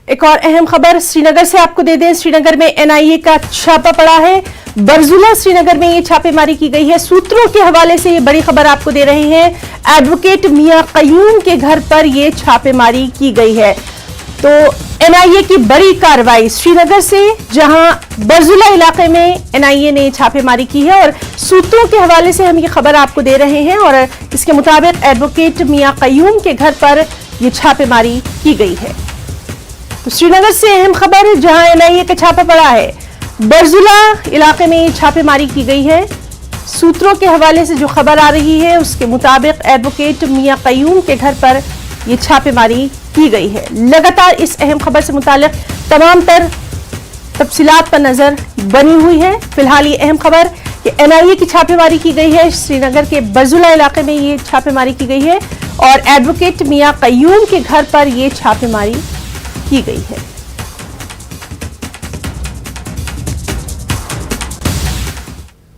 एक और अहम खबर श्रीनगर से आपको दे दें। श्रीनगर में NIA का छापा पड़ा है। बरजुला श्रीनगर में ये छापेमारी की गई है। सूत्रों के हवाले से ये बड़ी खबर आपको दे रहे हैं। एडवोकेट मियां कयूम के घर पर ये छापेमारी की गई है। तो NIA की बड़ी कार्रवाई श्रीनगर से, जहां बरजुला इलाके में NIA ने छापेमारी की है और सूत्रों के हवाले से हम ये खबर आपको दे रहे हैं। और इसके मुताबिक एडवोकेट मियां कयूम के घर पर यह छापेमारी की गई है। तो श्रीनगर से अहम खबर, जहां NIA का छापा पड़ा है। बरजुला इलाके में छापेमारी की गई है। सूत्रों के हवाले से जो खबर आ रही है उसके मुताबिक एडवोकेट मियां कयूम के घर पर यह छापेमारी की गई है। लगातार इस अहम खबर से मुताल्लिक तमाम तर तफसीलात पर नजर बनी हुई है। फिलहाल ये अहम खबर कि NIA की छापेमारी की गई है। श्रीनगर के बरजुला इलाके में ये छापेमारी की गई है और एडवोकेट मियां कयूम के घर पर यह छापेमारी की गई है।